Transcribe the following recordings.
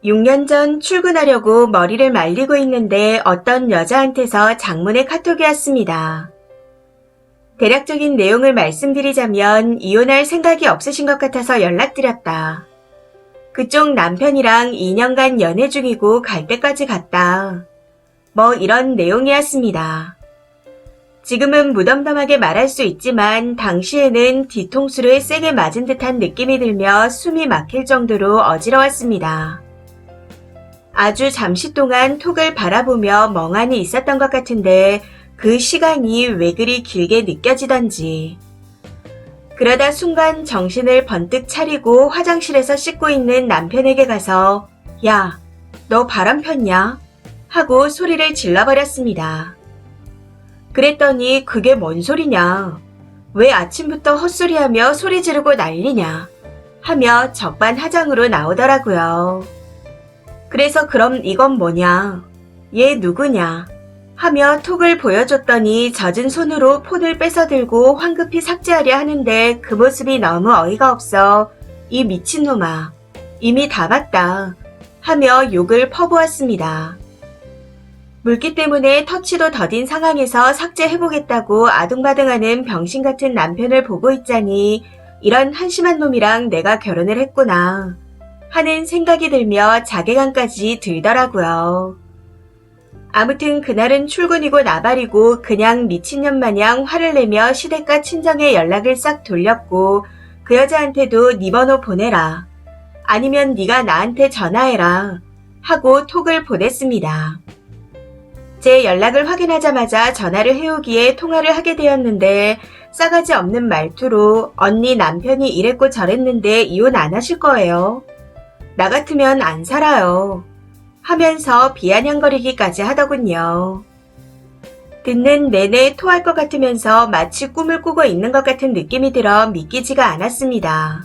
6년 전 출근하려고 머리를 말리고 있는데 어떤 여자한테서 장문의 카톡이 왔습니다. 대략적인 내용을 말씀드리자면 이혼할 생각이 없으신 것 같아서 연락드렸다. 그쪽 남편이랑 2년간 연애 중이고 갈 때까지 갔다. 뭐 이런 내용이었습니다. 지금은 무덤덤하게 말할 수 있지만 당시에는 뒤통수를 세게 맞은 듯한 느낌이 들며 숨이 막힐 정도로 어지러웠습니다. 아주 잠시 동안 톡을 바라보며 멍하니 있었던 것 같은데 그 시간이 왜 그리 길게 느껴지던지. 그러다 순간 정신을 번뜩 차리고 화장실에서 씻고 있는 남편에게 가서 야, 너 바람 폈냐? 하고 소리를 질러버렸습니다. 그랬더니 그게 뭔 소리냐? 왜 아침부터 헛소리하며 소리 지르고 난리냐? 하며 적반하장으로 나오더라고요. 그래서 그럼 이건 뭐냐? 얘 누구냐? 하며 톡을 보여줬더니 젖은 손으로 폰을 뺏어들고 황급히 삭제하려 하는데 그 모습이 너무 어이가 없어 이 미친놈아, 이미 다 봤다 하며 욕을 퍼부었습니다. 물기 때문에 터치도 더딘 상황에서 삭제해보겠다고 아둥바둥하는 병신같은 남편을 보고 있자니 이런 한심한 놈이랑 내가 결혼을 했구나 하는 생각이 들며 자괴감까지 들더라고요. 아무튼 그날은 출근이고 나발이고 그냥 미친년 마냥 화를 내며 시댁과 친정에 연락을 싹 돌렸고 그 여자한테도 네 번호 보내라. 아니면 네가 나한테 전화해라. 하고 톡을 보냈습니다. 제 연락을 확인하자마자 전화를 해오기에 통화를 하게 되었는데 싸가지 없는 말투로 언니 남편이 이랬고 저랬는데 이혼 안 하실 거예요. 나 같으면 안 살아요. 하면서 비아냥거리기까지 하더군요. 듣는 내내 토할 것 같으면서 마치 꿈을 꾸고 있는 것 같은 느낌이 들어 믿기지가 않았습니다.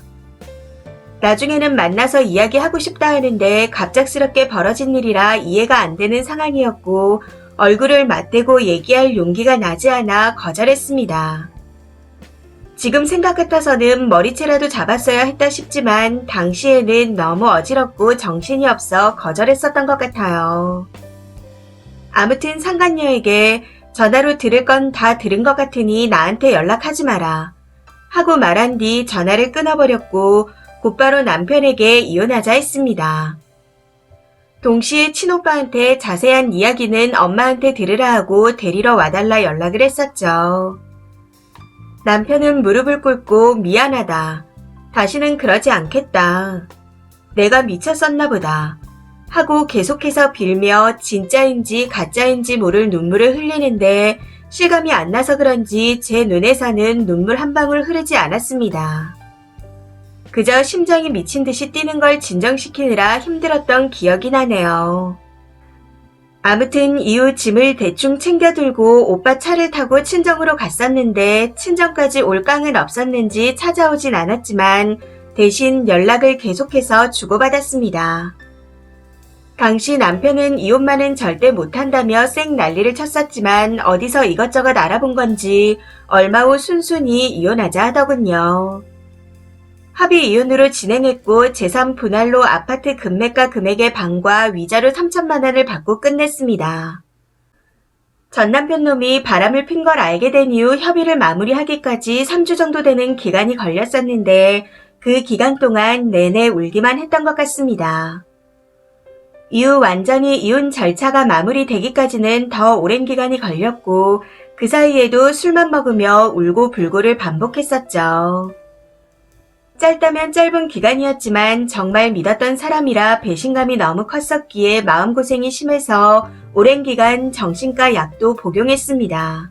나중에는 만나서 이야기하고 싶다 하는데 갑작스럽게 벌어진 일이라 이해가 안 되는 상황이었고 얼굴을 맞대고 얘기할 용기가 나지 않아 거절했습니다. 지금 생각 같아서는 머리채라도 잡았어야 했다 싶지만 당시에는 너무 어지럽고 정신이 없어 거절했었던 것 같아요. 아무튼 상간녀에게 전화로 들을 건 다 들은 것 같으니 나한테 연락하지 마라 하고 말한 뒤 전화를 끊어버렸고 곧바로 남편에게 이혼하자 했습니다. 동시에 친오빠한테 자세한 이야기는 엄마한테 들으라 하고 데리러 와달라 연락을 했었죠. 남편은 무릎을 꿇고 미안하다. 다시는 그러지 않겠다. 내가 미쳤었나 보다. 하고 계속해서 빌며 진짜인지 가짜인지 모를 눈물을 흘리는데 실감이 안 나서 그런지 제 눈에서는 눈물 한 방울 흐르지 않았습니다. 그저 심장이 미친 듯이 뛰는 걸 진정시키느라 힘들었던 기억이 나네요. 아무튼 이후 짐을 대충 챙겨들고 오빠 차를 타고 친정으로 갔었는데 친정까지 올 깡은 없었는지 찾아오진 않았지만 대신 연락을 계속해서 주고받았습니다. 당시 남편은 이혼만은 절대 못한다며 쌩 난리를 쳤었지만 어디서 이것저것 알아본 건지 얼마 후 순순히 이혼하자 하더군요. 합의 이혼으로 진행했고 재산 분할로 아파트 금매가 금액의 반과 위자료 3천만 원을 받고 끝냈습니다. 전 남편 놈이 바람을 핀 걸 알게 된 이후 협의를 마무리하기까지 3주 정도 되는 기간이 걸렸었는데 그 기간 동안 내내 울기만 했던 것 같습니다. 이후 완전히 이혼 절차가 마무리되기까지는 더 오랜 기간이 걸렸고 그 사이에도 술만 먹으며 울고불고를 반복했었죠. 짧다면 짧은 기간이었지만 정말 믿었던 사람이라 배신감이 너무 컸었기에 마음고생이 심해서 오랜 기간 정신과 약도 복용했습니다.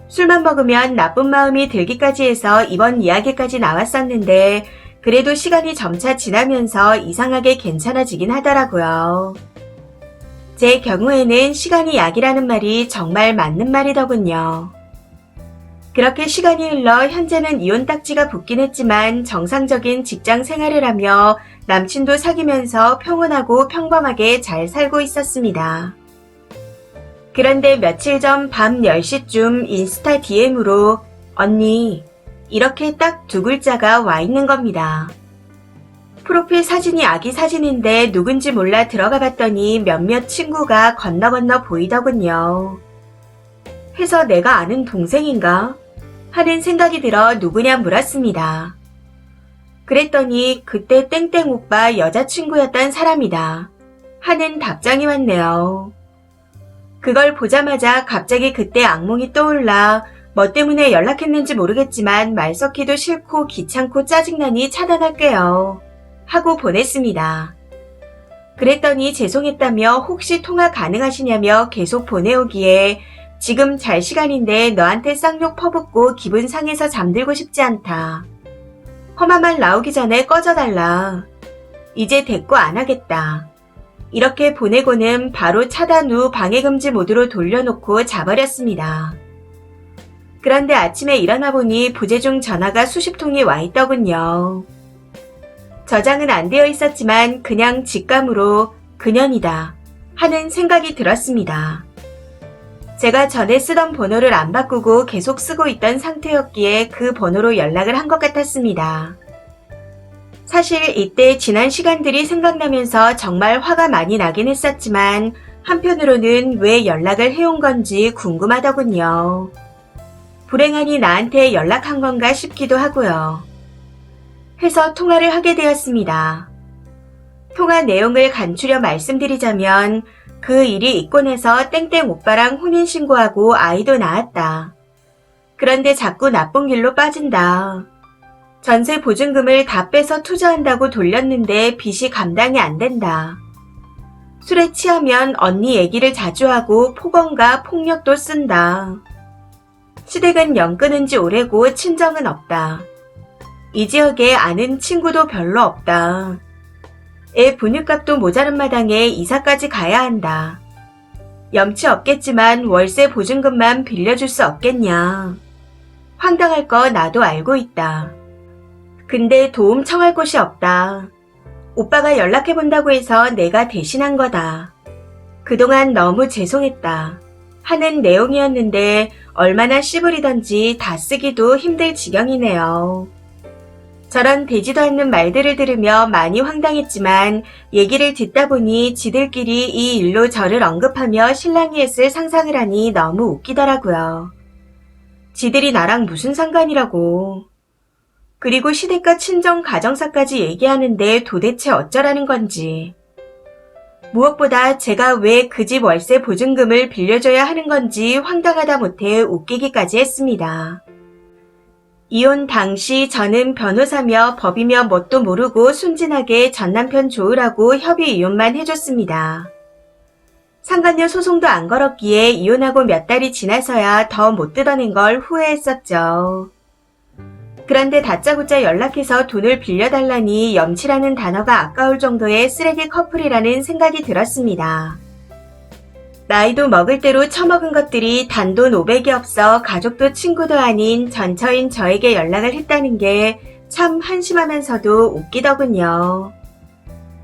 술만 먹으면 나쁜 마음이 들기까지 해서 이번 이야기까지 나왔었는데 그래도 시간이 점차 지나면서 이상하게 괜찮아지긴 하더라고요. 제 경우에는 시간이 약이라는 말이 정말 맞는 말이더군요. 그렇게 시간이 흘러 현재는 이혼 딱지가 붙긴 했지만 정상적인 직장 생활을 하며 남친도 사귀면서 평온하고 평범하게 잘 살고 있었습니다. 그런데 며칠 전 밤 10시쯤 인스타 DM으로 언니, 이렇게 딱 두 글자가 와 있는 겁니다. 프로필 사진이 아기 사진인데 누군지 몰라 들어가 봤더니 몇몇 친구가 건너 보이더군요. 해서 내가 아는 동생인가? 하는 생각이 들어 누구냐 물었습니다. 그랬더니 그때 땡땡 오빠 여자친구였던 사람이다. 하는 답장이 왔네요. 그걸 보자마자 갑자기 그때 악몽이 떠올라 뭐 때문에 연락했는지 모르겠지만 말 섞기도 싫고 귀찮고 짜증나니 차단할게요. 하고 보냈습니다. 그랬더니 죄송했다며 혹시 통화 가능하시냐며 계속 보내오기에 지금 잘 시간인데 너한테 쌍욕 퍼붓고 기분 상해서 잠들고 싶지 않다. 험한 말 나오기 전에 꺼져달라. 이제 대꾸 안 하겠다. 이렇게 보내고는 바로 차단 후 방해금지 모드로 돌려놓고 자버렸습니다. 그런데 아침에 일어나 보니 부재중 전화가 수십 통이 와 있더군요. 저장은 안 되어 있었지만 그냥 직감으로 그년이다 하는 생각이 들었습니다. 제가 전에 쓰던 번호를 안 바꾸고 계속 쓰고 있던 상태였기에 그 번호로 연락을 한 것 같았습니다. 사실 이때 지난 시간들이 생각나면서 정말 화가 많이 나긴 했었지만 한편으로는 왜 연락을 해온 건지 궁금하더군요. 불행하니 나한테 연락한 건가 싶기도 하고요. 해서 통화를 하게 되었습니다. 통화 내용을 간추려 말씀드리자면 그 일이 있고 나서 땡땡 오빠랑 혼인신고하고 아이도 낳았다. 그런데 자꾸 나쁜 길로 빠진다. 전세 보증금을 다 빼서 투자한다고 돌렸는데 빚이 감당이 안 된다. 술에 취하면 언니 얘기를 자주 하고 폭언과 폭력도 쓴다. 시댁은 연 끊은 지 오래고 친정은 없다. 이 지역에 아는 친구도 별로 없다. 애 분유값도 모자른 마당에 이사까지 가야 한다. 염치 없겠지만 월세 보증금만 빌려줄 수 없겠냐. 황당할 거 나도 알고 있다. 근데 도움 청할 곳이 없다. 오빠가 연락해본다고 해서 내가 대신한 거다. 그동안 너무 죄송했다. 하는 내용이었는데 얼마나 씨부리던지 다 쓰기도 힘들 지경이네요. 저런 되지도 않는 말들을 들으며 많이 황당했지만 얘기를 듣다 보니 지들끼리 이 일로 저를 언급하며 실랑이 했을 상상을 하니 너무 웃기더라고요. 지들이 나랑 무슨 상관이라고. 그리고 시댁과 친정 가정사까지 얘기하는데 도대체 어쩌라는 건지. 무엇보다 제가 왜 그 집 월세 보증금을 빌려줘야 하는 건지 황당하다 못해 웃기기까지 했습니다. 이혼 당시 저는 변호사며 법이며 뭣도 모르고 순진하게 전남편 좋으라고 협의 이혼만 해줬습니다. 상간녀 소송도 안 걸었기에 이혼하고 몇 달이 지나서야 더 못 뜯어낸 걸 후회했었죠. 그런데 다짜고짜 연락해서 돈을 빌려달라니 염치라는 단어가 아까울 정도의 쓰레기 커플이라는 생각이 들었습니다. 나이도 먹을 대로 처먹은 것들이 단돈 500이 없어 가족도 친구도 아닌 전처인 저에게 연락을 했다는 게 참 한심하면서도 웃기더군요.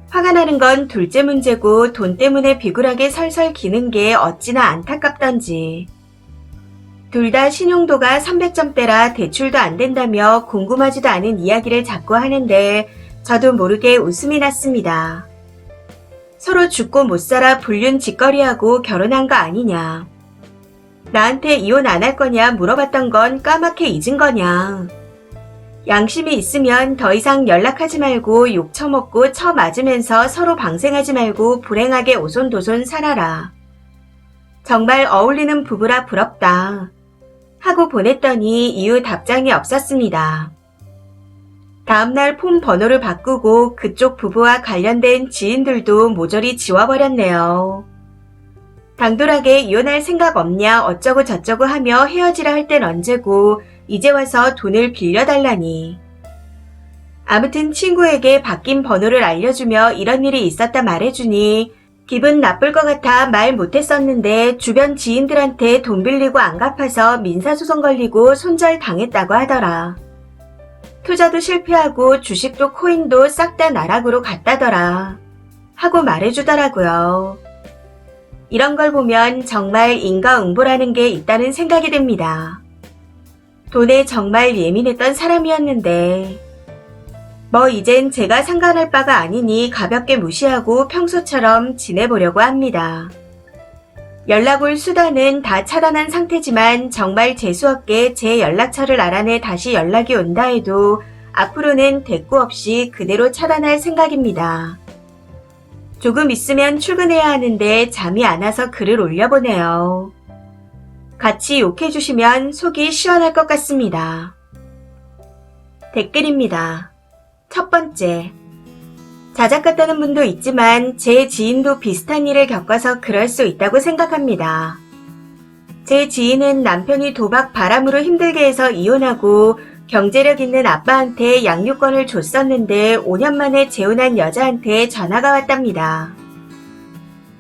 화가 나는 건 둘째 문제고 돈 때문에 비굴하게 설설 기는 게 어찌나 안타깝던지. 둘 다 신용도가 300점대라 대출도 안 된다며 궁금하지도 않은 이야기를 자꾸 하는데 저도 모르게 웃음이 났습니다. 서로 죽고 못 살아 불륜 짓거리하고 결혼한 거 아니냐. 나한테 이혼 안 할 거냐 물어봤던 건 까맣게 잊은 거냐. 양심이 있으면 더 이상 연락하지 말고 욕 처먹고 처맞으면서 서로 방생하지 말고 불행하게 오손도손 살아라. 정말 어울리는 부부라 부럽다. 하고 보냈더니 이후 답장이 없었습니다. 다음날 폰 번호를 바꾸고 그쪽 부부와 관련된 지인들도 모조리 지워버렸네요. 당돌하게 이혼할 생각 없냐 어쩌고 저쩌고 하며 헤어지라 할 땐 언제고 이제 와서 돈을 빌려달라니. 아무튼 친구에게 바뀐 번호를 알려주며 이런 일이 있었다 말해주니 기분 나쁠 것 같아 말 못했었는데 주변 지인들한테 돈 빌리고 안 갚아서 민사소송 걸리고 손절 당했다고 하더라. 투자도 실패하고 주식도 코인도 싹 다 나락으로 갔다더라. 하고 말해주더라고요. 이런 걸 보면 정말 인과응보라는 게 있다는 생각이 듭니다. 돈에 정말 예민했던 사람이었는데 뭐 이젠 제가 상관할 바가 아니니 가볍게 무시하고 평소처럼 지내보려고 합니다. 연락 올 수단은 다 차단한 상태지만 정말 재수없게 제 연락처를 알아내 다시 연락이 온다 해도 앞으로는 대꾸 없이 그대로 차단할 생각입니다. 조금 있으면 출근해야 하는데 잠이 안 와서 글을 올려보네요. 같이 욕해주시면 속이 시원할 것 같습니다. 댓글입니다. 첫 번째. 자작 같다는 분도 있지만 제 지인도 비슷한 일을 겪어서 그럴 수 있다고 생각합니다. 제 지인은 남편이 도박 바람으로 힘들게 해서 이혼하고 경제력 있는 아빠한테 양육권을 줬었는데 5년 만에 재혼한 여자한테 전화가 왔답니다.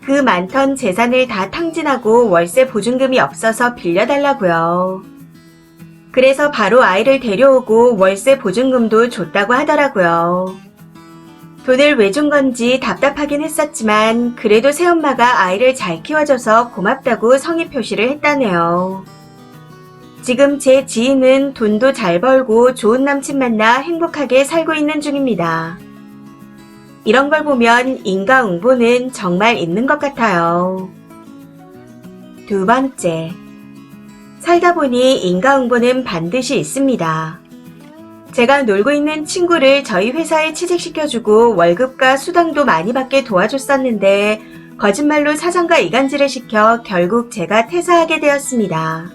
그 많던 재산을 다 탕진하고 월세 보증금이 없어서 빌려달라고요. 그래서 바로 아이를 데려오고 월세 보증금도 줬다고 하더라고요. 돈을 왜 준 건지 답답하긴 했었지만 그래도 새엄마가 아이를 잘 키워줘서 고맙다고 성의 표시를 했다네요. 지금 제 지인은 돈도 잘 벌고 좋은 남친 만나 행복하게 살고 있는 중입니다. 이런 걸 보면 인과응보는 정말 있는 것 같아요. 두 번째. 살다 보니 인과응보는 반드시 있습니다. 제가 놀고 있는 친구를 저희 회사에 취직시켜주고 월급과 수당도 많이 받게 도와줬었는데 거짓말로 사장과 이간질을 시켜 결국 제가 퇴사하게 되었습니다.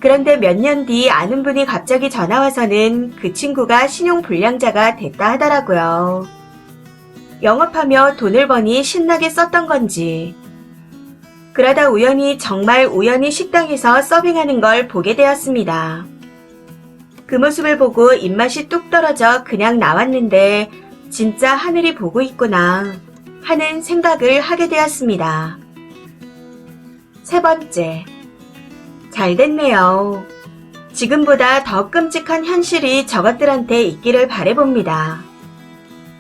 그런데 몇 년 뒤 아는 분이 갑자기 전화와서는 그 친구가 신용불량자가 됐다 하더라고요. 영업하며 돈을 버니 신나게 썼던 건지. 그러다 정말 우연히 식당에서 서빙하는 걸 보게 되었습니다. 그 모습을 보고 입맛이 뚝 떨어져 그냥 나왔는데 진짜 하늘이 보고 있구나 하는 생각을 하게 되었습니다. 세 번째. 잘 됐네요. 지금보다 더 끔찍한 현실이 저것들한테 있기를 바라봅니다.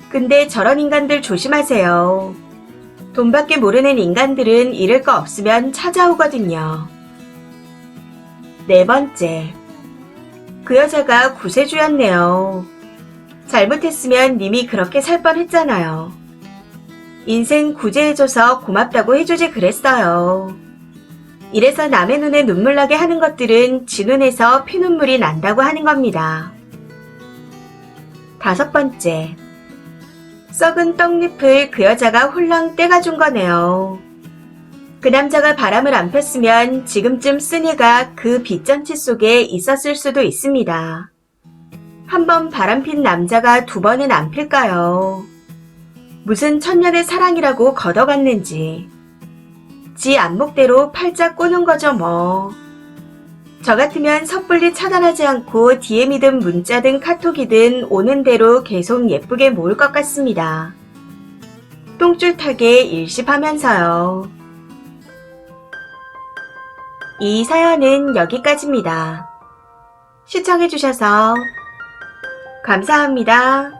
근데 저런 인간들 조심하세요. 돈밖에 모르는 인간들은 잃을 거 없으면 찾아오거든요. 네 번째. 그 여자가 구세주였네요. 잘못했으면 님이 그렇게 살 뻔했잖아요. 인생 구제해줘서 고맙다고 해주지 그랬어요. 이래서 남의 눈에 눈물 나게 하는 것들은 지 눈에서 피눈물이 난다고 하는 겁니다. 다섯 번째. 썩은 떡잎을 그 여자가 홀랑 떼가준 거네요. 그 남자가 바람을 안 폈으면 지금쯤 쓰니가 그 빚잔치 속에 있었을 수도 있습니다. 한 번 바람핀 남자가 두 번은 안 필까요? 무슨 천년의 사랑이라고 걷어갔는지. 지 안목대로 팔짝 꼬는 거죠 뭐. 저 같으면 섣불리 차단하지 않고 DM이든 문자든 카톡이든 오는 대로 계속 예쁘게 모을 것 같습니다. 똥줄타게 일십하면서요. 이 사연은 여기까지입니다. 시청해주셔서 감사합니다.